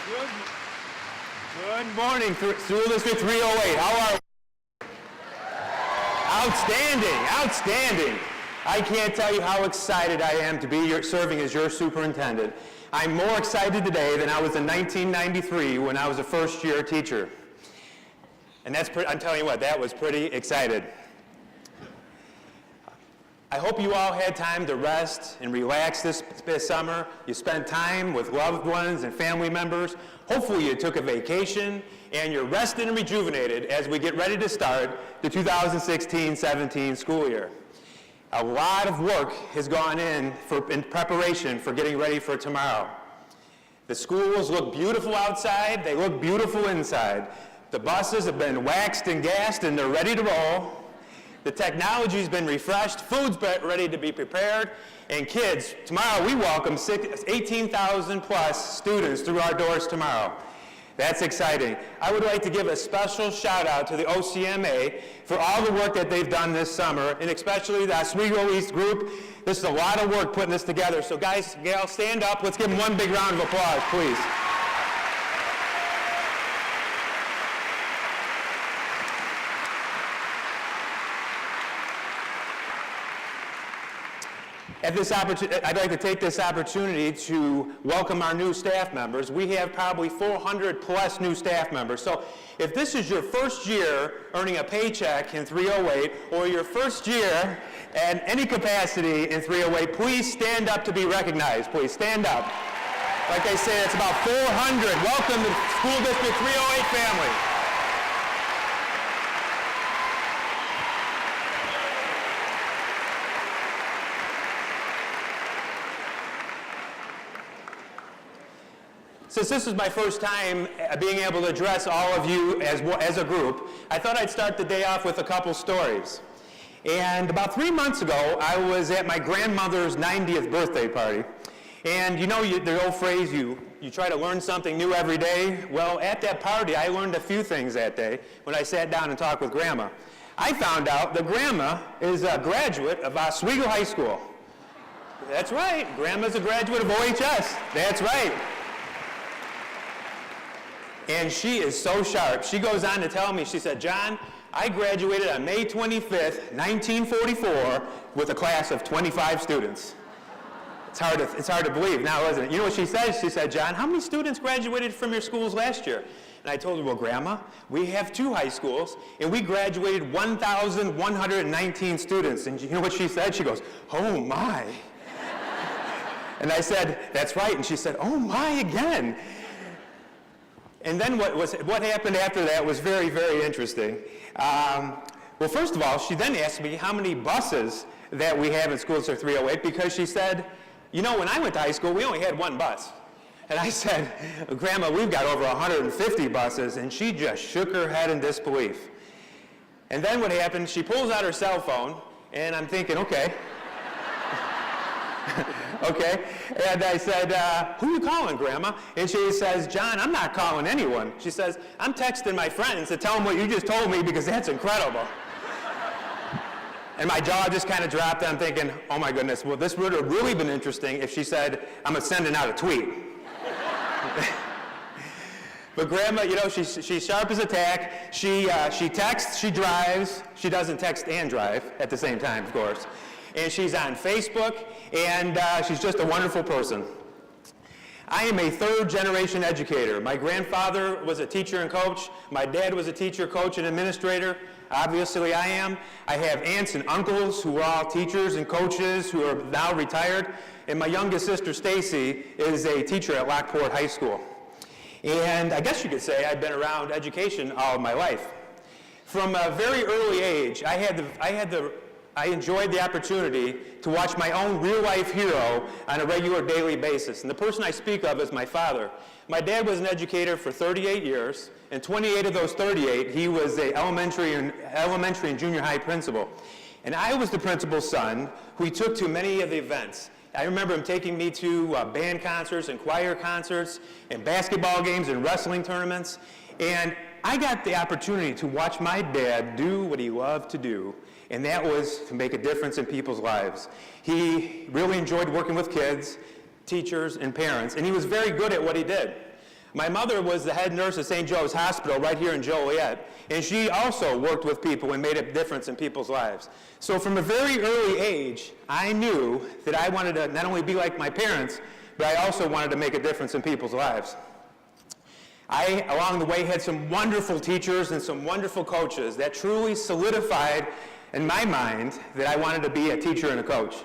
Good morning, School District 308. How are we? Outstanding, outstanding. I can't tell you how excited I am to be serving as your superintendent. I'm more excited today than I was in 1993 when I was a first-year teacher. And I'm telling you what, that was pretty excited. I hope you all had time to rest and relax this summer. You spent time with loved ones and family members. Hopefully you took a vacation and you're rested and rejuvenated as we get ready to start the 2016-17 school year. A lot of work has gone in preparation for getting ready for tomorrow. The schools look beautiful outside, they look beautiful inside. The buses have been waxed and gassed and they're ready to roll. The technology's been refreshed, food's ready to be prepared, and kids, tomorrow we welcome 18,000 plus students through our doors tomorrow. That's exciting. I would like to give a special shout out to the OCMA for all the work that they've done this summer, and especially the Oswego East group. This is a lot of work putting this together. So guys, gals, stand up. Let's give them one big round of applause, please. I'd like to take this opportunity to welcome our new staff members. We have probably 400 plus new staff members. So if this is your first year earning a paycheck in 308 or your first year at any capacity in 308, please stand up to be recognized. Please stand up. Like I said, it's about 400. Welcome to the School District 308 family. Since this is my first time being able to address all of you as a group, I thought I'd start the day off with a couple stories. And about 3 months ago, I was at my grandmother's 90th birthday party. And you know the old phrase, you try to learn something new every day? Well, at that party, I learned a few things that day when I sat down and talked with Grandma. I found out that Grandma is a graduate of Oswego High School. That's right, Grandma's a graduate of OHS. That's right. And she is so sharp. She goes on to tell me, she said, John, I graduated on May 25th, 1944 with a class of 25 students. It's hard to believe now, isn't it? You know what she said? She said, John, how many students graduated from your schools last year? And I told her, well, Grandma, we have 2 high schools, and we graduated 1,119 students. And you know what she said? She goes, oh, my. And I said, that's right. And she said, oh, my, again. And then what happened after that was very, very interesting. Well, first of all, she then asked me how many buses that we have in School District 308 because she said, you know, when I went to high school, we only had 1 bus. And I said, Grandma, we've got over 150 buses, and she just shook her head in disbelief. And then what happened, she pulls out her cell phone, and I'm thinking, okay. Okay, and I said, who are you calling, Grandma? And she says, John, I'm not calling anyone. She says, I'm texting my friends to tell them what you just told me because that's incredible. And my jaw just kind of dropped, and I'm thinking, oh my goodness, well, this would have really been interesting if she said, I'm sending out a tweet. But Grandma, you know, she's sharp as a tack. She texts, she drives. She doesn't text and drive at the same time, of course. And she's on Facebook, and she's just a wonderful person. I am a 3rd-generation educator. My grandfather was a teacher and coach. My dad was a teacher, coach, and administrator. Obviously, I am. I have aunts and uncles who are all teachers and coaches who are now retired. And my youngest sister, Stacy, is a teacher at Lockport High School. And I guess you could say I've been around education all of my life. From a very early age, I enjoyed the opportunity to watch my own real-life hero on a regular daily basis. And the person I speak of is my father. My dad was an educator for 38 years, and 28 of those 38, he was an elementary and junior high principal. And I was the principal's son who he took to many of the events. I remember him taking me to band concerts and choir concerts and basketball games and wrestling tournaments. And I got the opportunity to watch my dad do what he loved to do, and that was to make a difference in people's lives. He really enjoyed working with kids, teachers, and parents, and he was very good at what he did. My mother was the head nurse at St. Joe's Hospital right here in Joliet, and she also worked with people and made a difference in people's lives. So from a very early age, I knew that I wanted to not only be like my parents, but I also wanted to make a difference in people's lives. I, along the way, had some wonderful teachers and some wonderful coaches that truly solidified in my mind that I wanted to be a teacher and a coach.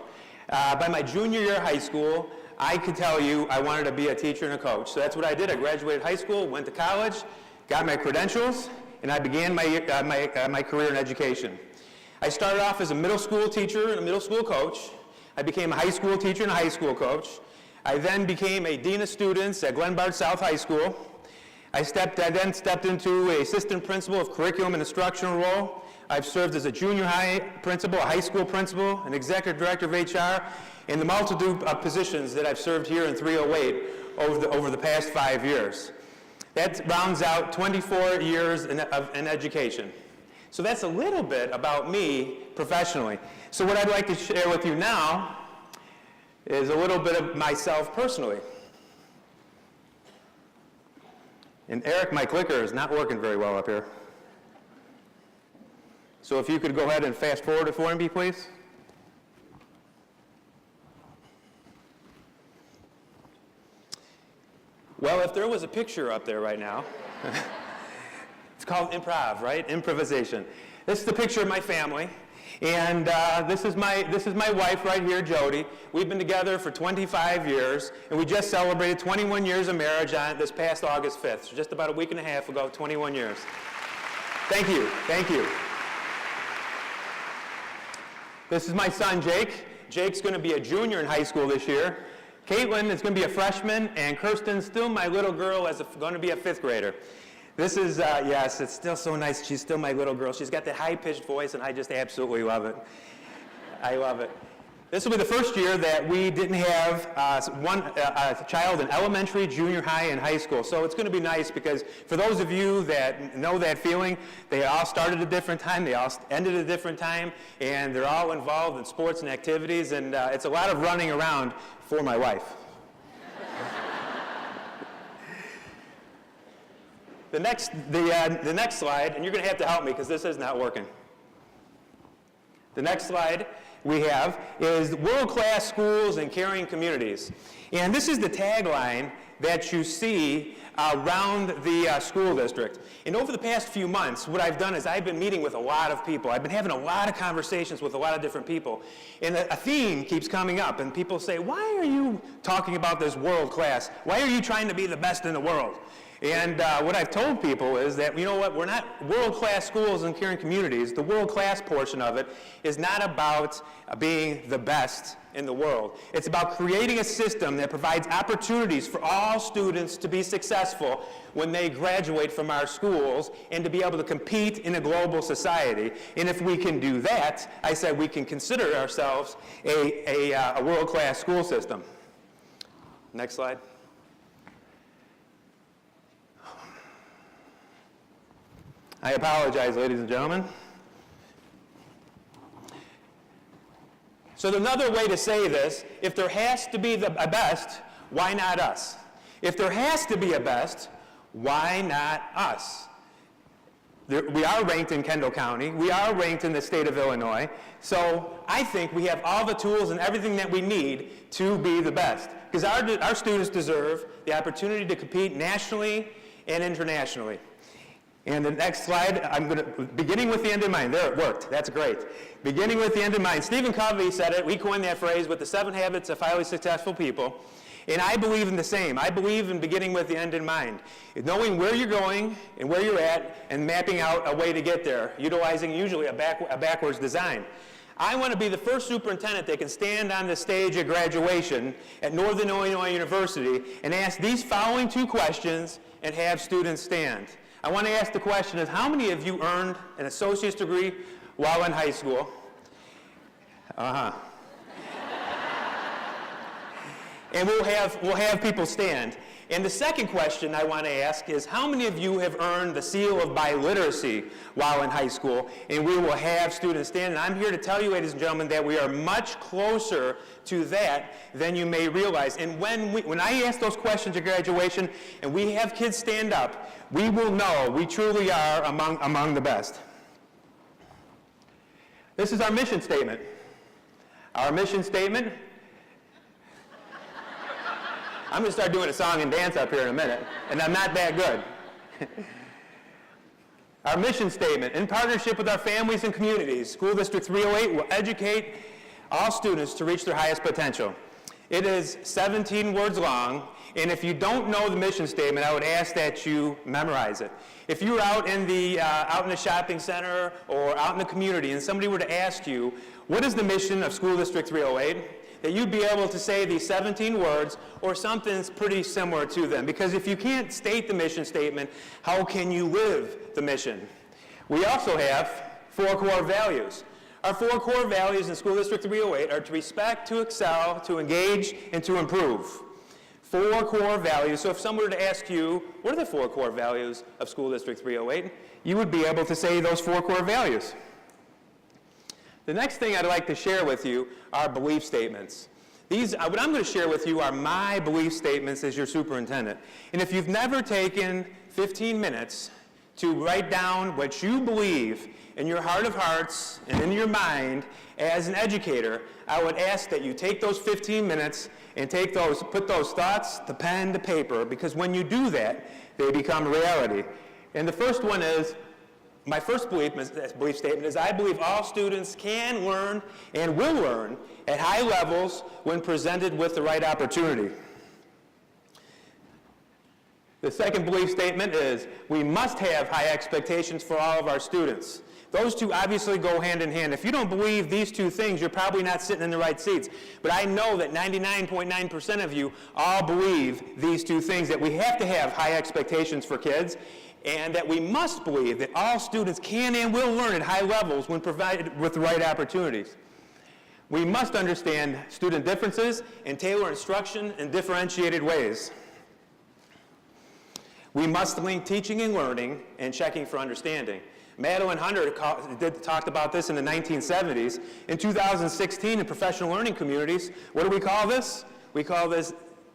By my junior year of high school, I could tell you I wanted to be a teacher and a coach. So that's what I did. I graduated high school, went to college, got my credentials, and I began my career in education. I started off as a middle school teacher and a middle school coach. I became a high school teacher and a high school coach. I then became a dean of students at Glenbard South High School. I then stepped into an assistant principal of curriculum and instructional role. I've served as a junior high principal, a high school principal, an executive director of HR, and the multitude of positions that I've served here in 308 over the past 5 years. That rounds out 24 years in education. So that's a little bit about me professionally. So what I'd like to share with you now is a little bit of myself personally. And Eric, my clicker is not working very well up here. So if you could go ahead and fast forward it for me, please. Well, if there was a picture up there right now, it's called improv, right? Improvisation. This is the picture of my family. And this is my wife right here, Jody. We've been together for 25 years, and we just celebrated 21 years of marriage on this past August 5th. So just about a week and a half ago, 21 years. Thank you, thank you. This is my son, Jake. Jake's going to be a junior in high school this year. Caitlin is going to be a freshman, and Kirsten's still my little girl, going to be a 5th grader. This is, yes, it's still so nice. She's still my little girl. She's got that high-pitched voice, and I just absolutely love it. I love it. This will be the first year that we didn't have a child in elementary, junior high, and high school. So it's going to be nice because for those of you that know that feeling, they all started at a different time, they all ended at a different time, and they're all involved in sports and activities, and it's a lot of running around for my wife. The next slide, and you're going to have to help me because this is not working. The next slide we have is world-class schools and caring communities. And this is the tagline that you see around the school district. And over the past few months, what I've done is I've been meeting with a lot of people. I've been having a lot of conversations with a lot of different people. And a theme keeps coming up, and people say, why are you talking about this world-class? Why are you trying to be the best in the world? And what I've told people is that, you know what, we're not world-class schools and caring communities. The world-class portion of it is not about being the best in the world. It's about creating a system that provides opportunities for all students to be successful when they graduate from our schools and to be able to compete in a global society. And if we can do that, I said we can consider ourselves a world-class school system. Next slide. I apologize, ladies and gentlemen. So another way to say this, if there has to be a best, why not us? If there has to be a best, why not us? We are ranked in Kendall County. We are ranked in the state of Illinois. So I think we have all the tools and everything that we need to be the best. Because our students deserve the opportunity to compete nationally and internationally. And the next slide, beginning with the end in mind. There, it worked. That's great. Beginning with the end in mind. Stephen Covey said it. We coined that phrase with the 7 habits of highly successful people. And I believe in the same. I believe in beginning with the end in mind. Knowing where you're going and where you're at and mapping out a way to get there, utilizing usually a backwards design. I want to be the first superintendent that can stand on the stage at graduation at Northern Illinois University and ask these following 2 questions and have students stand. I want to ask the question is, how many of you earned an associate's degree while in high school? And we'll have people stand. And the second question I want to ask is, how many of you have earned the seal of biliteracy while in high school? And we will have students stand. And I'm here to tell you, ladies and gentlemen, that we are much closer to that than you may realize. And when I ask those questions at graduation and we have kids stand up, we will know we truly are among the best. This is our mission statement. Our mission statement. I'm going to start doing a song and dance up here in a minute, and I'm not that good. Our mission statement: in partnership with our families and communities, School District 308 will educate all students to reach their highest potential. It is 17 words long, and if you don't know the mission statement, I would ask that you memorize it. If you're out in the shopping center or out in the community and somebody were to ask you, what is the mission of School District 308? That you'd be able to say these 17 words or something pretty similar to them. Because if you can't state the mission statement, how can you live the mission? We also have 4 core values. Our 4 core values in School District 308 are to respect, to excel, to engage, and to improve. 4 core values. So if someone were to ask you, what are the 4 core values of School District 308? You would be able to say those 4 core values. The next thing I'd like to share with you are belief statements. What I'm going to share with you are my belief statements as your superintendent. And if you've never taken 15 minutes to write down what you believe in your heart of hearts and in your mind as an educator, I would ask that you take those 15 minutes and put those thoughts to pen to paper, because when you do that, they become reality. And the first one is, my first belief statement is, I believe all students can learn and will learn at high levels when presented with the right opportunity. The second belief statement is, we must have high expectations for all of our students. Those two obviously go hand in hand. If you don't believe these two things, you're probably not sitting in the right seats. But I know that 99.9% of you all believe these two things, that we have to have high expectations for kids, and that we must believe that all students can and will learn at high levels when provided with the right opportunities. We must understand student differences and tailor instruction in differentiated ways. We must link teaching and learning and checking for understanding. Madeline Hunter talked about this in the 1970s. In 2016, in professional learning communities, what do we call this? We call this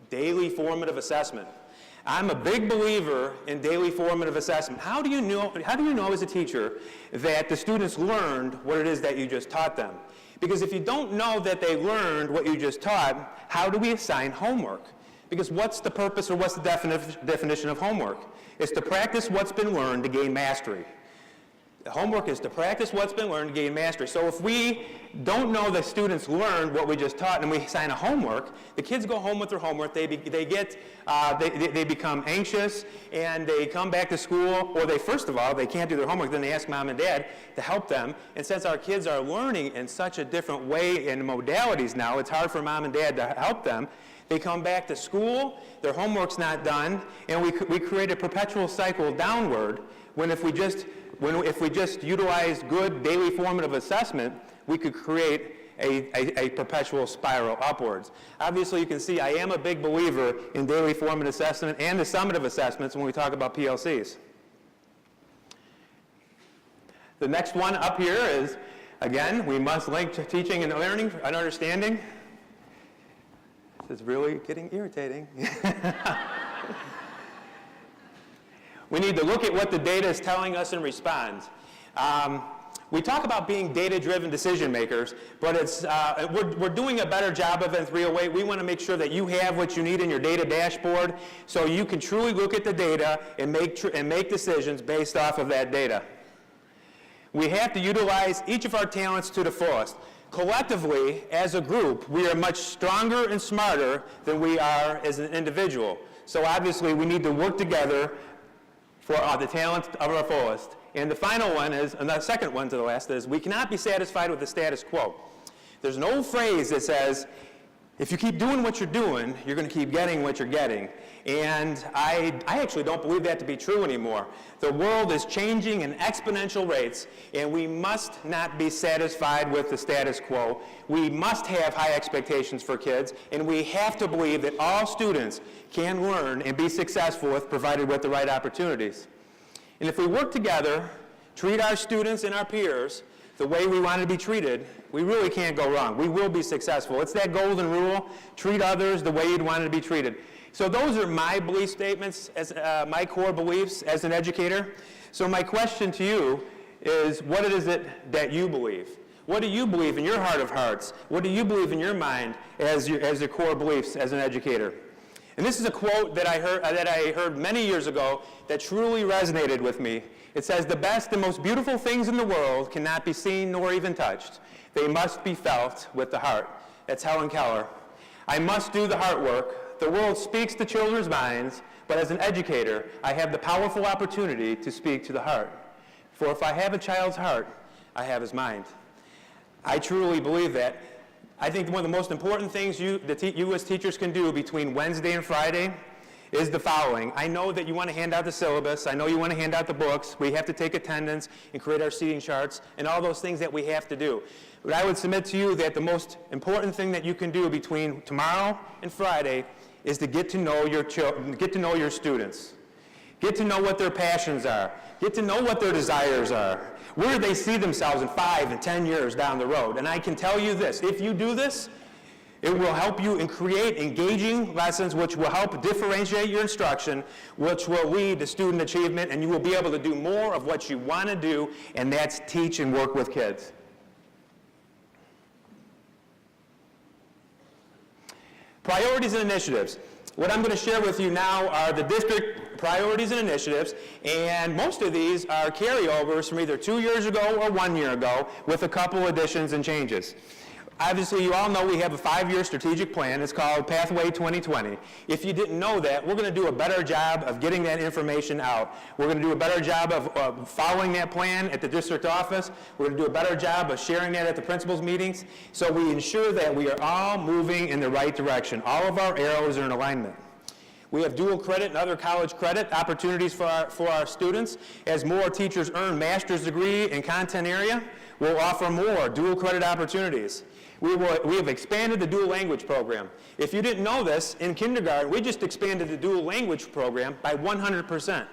daily formative assessment. I'm a big believer in daily formative assessment. How do you know as a teacher that the students learned what it is that you just taught them? Because if you don't know that they learned what you just taught, how do we assign homework? Because what's the purpose, or what's the definition of homework? It's to practice what's been learned to gain mastery. The homework is to practice what's been learned to gain mastery. So if we don't know that students learned what we just taught and we assign a homework, the kids go home with their homework, they become anxious, and they come back to school, or first of all, they can't do their homework, then they ask mom and dad to help them. And since our kids are learning in such a different way and modalities now, it's hard for mom and dad to help them. They come back to school, their homework's not done, and we create a perpetual cycle downward, when if we just utilize good daily formative assessment, we could create a perpetual spiral upwards. Obviously, you can see I am a big believer in daily formative assessment and the summative assessments when we talk about PLCs. The next one up here is, again, we must link to teaching and learning and understanding. This is really getting irritating. We need to look at what the data is telling us and respond. We talk about being data-driven decision makers, but we're doing a better job of it in 308. We want to make sure that you have what you need in your data dashboard, so you can truly look at the data and make decisions based off of that data. We have to utilize each of our talents to the fullest. Collectively, as a group, we are much stronger and smarter than we are as an individual. So obviously, we need to work together for the talents of our fullest. And the final one is, and the second one to the last is, we cannot be satisfied with the status quo. There's an old phrase that says, If you keep doing what you're doing, you're going to keep getting what you're getting. And I actually don't believe that to be true anymore. The world is changing in exponential rates, and we must not be satisfied with the status quo. We must have high expectations for kids, and we have to believe that all students can learn and be successful if provided with the right opportunities. And if we work together, treat our students and our peers the way we want to be treated, we really can't go wrong. We will be successful. It's that golden rule: treat others the way you'd want to be treated. So those are my belief statements, as my core beliefs as an educator. So my question to you is, what is it that you believe? What do you believe in your heart of hearts? What do you believe in your mind as your core beliefs as an educator? And this is a quote that I heard many years ago that truly resonated with me. It says, "The best and most beautiful things in the world cannot be seen nor even touched. They must be felt with the heart." That's Helen Keller. I must do the heart work. The world speaks to children's minds, but as an educator, I have the powerful opportunity to speak to the heart. For if I have a child's heart, I have his mind. I truly believe that. I think one of the most important things you as teachers can do between Wednesday and Friday is the following. I know that you want to hand out the syllabus. I know you want to hand out the books. We have to take attendance and create our seating charts and all those things that we have to do. But I would submit to you that the most important thing that you can do between tomorrow and Friday is to get to know your students. Get to know what their passions are. Get to know what their desires are. Where do they see themselves in 5 and 10 years down the road? And I can tell you this, if you do this, it will help you and create engaging lessons which will help differentiate your instruction, which will lead to student achievement, and you will be able to do more of what you want to do, and that's teach and work with kids. Priorities and initiatives. What I'm going to share with you now are the district priorities and initiatives, and most of these are carryovers from either 2 years ago or 1 year ago with a couple additions and changes. Obviously, you all know we have a 5-year strategic plan. It's called Pathway 2020. If you didn't know that, we're going to do a better job of getting that information out. We're going to do a better job of following that plan at the district office. We're going to do a better job of sharing that at the principals' meetings, so we ensure that we are all moving in the right direction. All of our arrows are in alignment. We have dual credit and other college credit opportunities for our students. As more teachers earn master's degree in content area, we'll offer more dual credit opportunities. We have expanded the dual language program. If you didn't know this, in kindergarten, we just expanded the dual language program by 100%.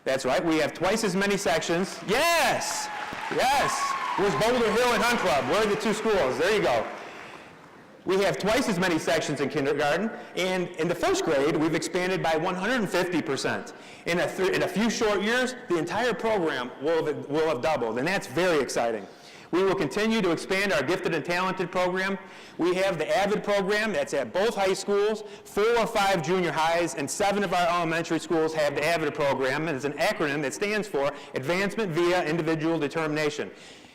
That's right, we have twice as many sections. Yes, yes. Where's Boulder Hill and Hunt Club? Where are the two schools? There you go. We have twice as many sections in kindergarten, and in the first grade, we've expanded by 150%. In a few short years, the entire program will have doubled, and that's very exciting. We will continue to expand our gifted and talented program. We have the AVID program that's at both high schools, 4 or 5 junior highs, and 7 of our elementary schools have the AVID program, and it's an acronym that stands for Advancement Via Individual Determination.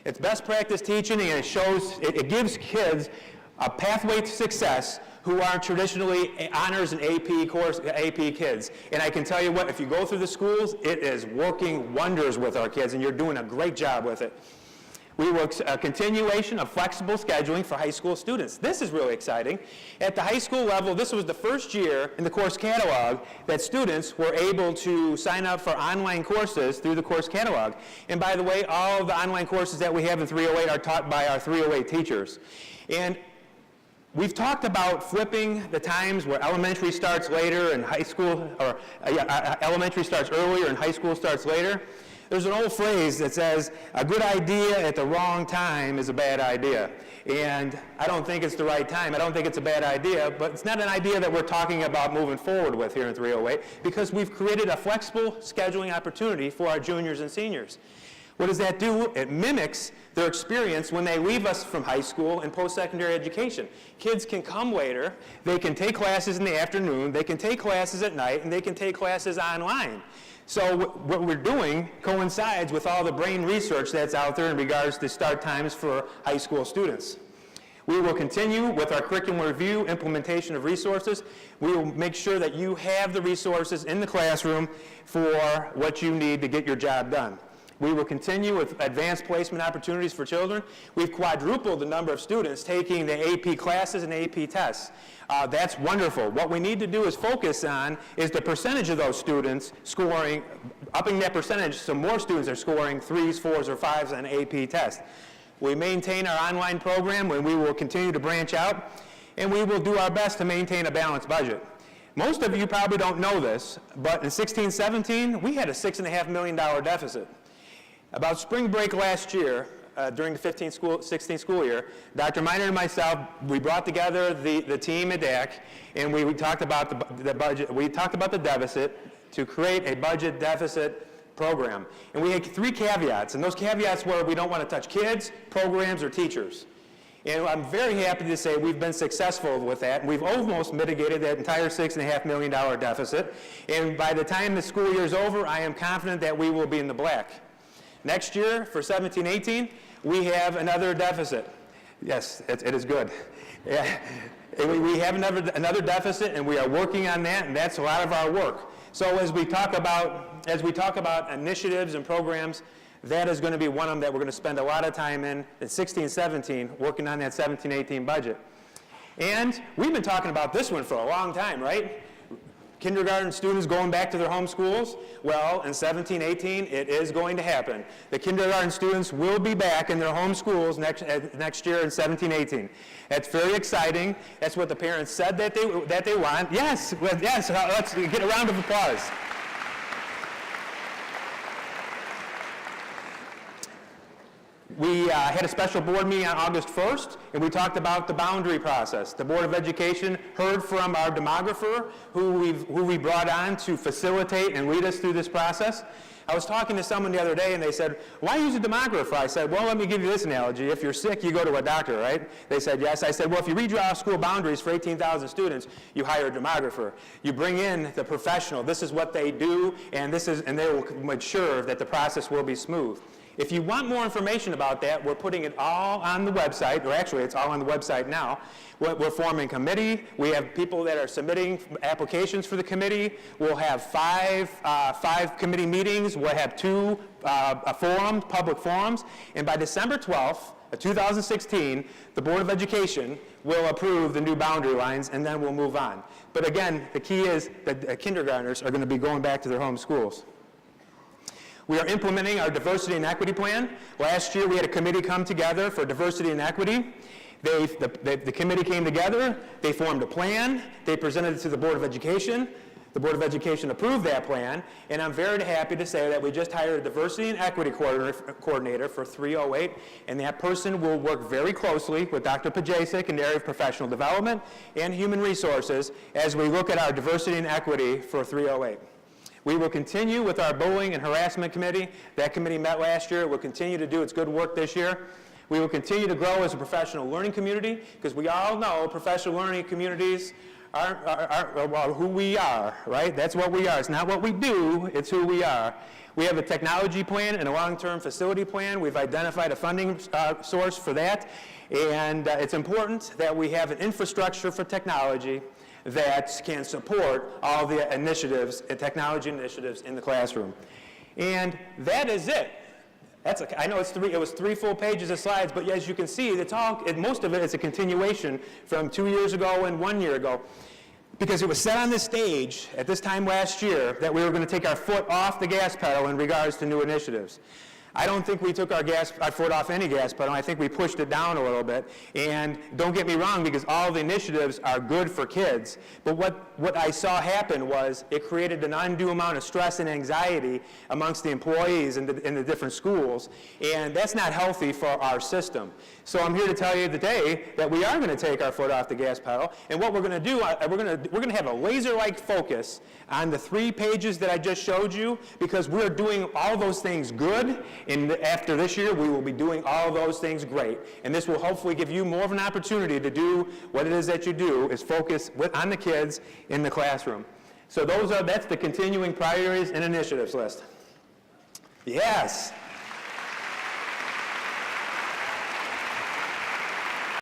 It's best practice teaching, and it gives kids a pathway to success who are traditionally honors and AP kids. And I can tell you what, if you go through the schools, it is working wonders with our kids, and you're doing a great job with it. We will a continuation of flexible scheduling for high school students. This is really exciting. At the high school level, this was the first year in the course catalog that students were able to sign up for online courses through the course catalog. And by the way, all of the online courses that we have in 308 are taught by our 308 teachers. And we've talked about flipping the times where elementary starts later and high school, or elementary starts earlier and high school starts later. There's an old phrase that says, a good idea at the wrong time is a bad idea. And I don't think it's the right time. I don't think it's a bad idea, but it's not an idea that we're talking about moving forward with here in 308, because we've created a flexible scheduling opportunity for our juniors and seniors. What does that do? It mimics their experience when they leave us from high school and post-secondary education. Kids can come later, they can take classes in the afternoon, they can take classes at night, and they can take classes online. So what we're doing coincides with all the brain research that's out there in regards to start times for high school students. We will continue with our curriculum review, implementation of resources. We will make sure that you have the resources in the classroom for what you need to get your job done. We will continue with advanced placement opportunities for children. We've quadrupled the number of students taking the AP classes and AP tests. That's wonderful. What we need to do is focus on is the percentage of those students scoring, upping that percentage so more students are scoring 3s, 4s, or 5s on AP tests. We maintain our online program and we will continue to branch out, and we will do our best to maintain a balanced budget. Most of you probably don't know this, but in 16-17, we had a $6.5 million deficit. About spring break last year, during the 15-16 school year, Dr. Miner and myself, we brought together the team at DAC, and we talked about the budget. We talked about the deficit to create a budget deficit program. And we had 3 caveats, and those caveats were we don't want to touch kids, programs, or teachers. And I'm very happy to say we've been successful with that. We've almost mitigated that entire $6.5 million deficit. And by the time the school year is over, I am confident that we will be in the black. Next year, for 17-18, we have another deficit. Yes, it is good. Yeah. We have another deficit, and we are working on that, and that's a lot of our work. So as we talk about initiatives and programs, that is going to be one of them that we're going to spend a lot of time in 16-17, working on that 17-18 budget. And we've been talking about this one for a long time, right? Kindergarten students going back to their home schools. Well, in 17-18, it is going to happen. The kindergarten students will be back in their home schools next year in 17-18. That's very exciting. That's what the parents said that they want. Yes, yes. Let's get a round of applause. We had a special board meeting on August 1st, and we talked about the boundary process. The Board of Education heard from our demographer, who we brought on to facilitate and lead us through this process. I was talking to someone the other day, and they said, why use a demographer? I said, well, let me give you this analogy. If you're sick, you go to a doctor, right? They said, yes. I said, well, if you redraw school boundaries for 18,000 students, you hire a demographer. You bring in the professional. This is what they do, and they will make sure that the process will be smooth. If you want more information about that, we're putting it all on the website, or actually it's all on the website now. We're forming a committee. We have people that are submitting applications for the committee. We'll have five committee meetings. We'll have 2 forums, public forums. And by December 12th, 2016, the Board of Education will approve the new boundary lines, and then we'll move on. But again, the key is that kindergartners are going to be going back to their home schools. We are implementing our diversity and equity plan. Last year, we had a committee come together for diversity and equity. The committee came together, they formed a plan, they presented it to the Board of Education. The Board of Education approved that plan, and I'm very happy to say that we just hired a diversity and equity coordinator for 308, and that person will work very closely with Dr. Pajacek in the area of professional development and human resources as we look at our diversity and equity for 308. We will continue with our bullying and harassment committee. That committee met last year. It will continue to do its good work this year. We will continue to grow as a professional learning community, because we all know professional learning communities are who we are, right? That's what we are. It's not what we do, it's who we are. We have a technology plan and a long-term facility plan. We've identified a funding source for that, and it's important that we have an infrastructure for technology that can support all the initiatives, technology initiatives in the classroom. And that is it. I know it was 3 full pages of slides, but as you can see, most of it is a continuation from 2 years ago and 1 year ago. Because it was said on this stage at this time last year that we were going to take our foot off the gas pedal in regards to new initiatives. I don't think we took our foot off any gas pedal. I think we pushed it down a little bit. And don't get me wrong, because all the initiatives are good for kids. But what I saw happen was it created an undue amount of stress and anxiety amongst the employees in the different schools. And that's not healthy for our system. So I'm here to tell you today that we are going to take our foot off the gas pedal. And what we're going to do, we're going to have a laser-like focus on the 3 pages that I just showed you, because we're doing all those things good. And after this year, we will be doing all those things great. And this will hopefully give you more of an opportunity to do what it is that you do, is focus on the kids in the classroom. So that's the continuing priorities and initiatives list. Yes.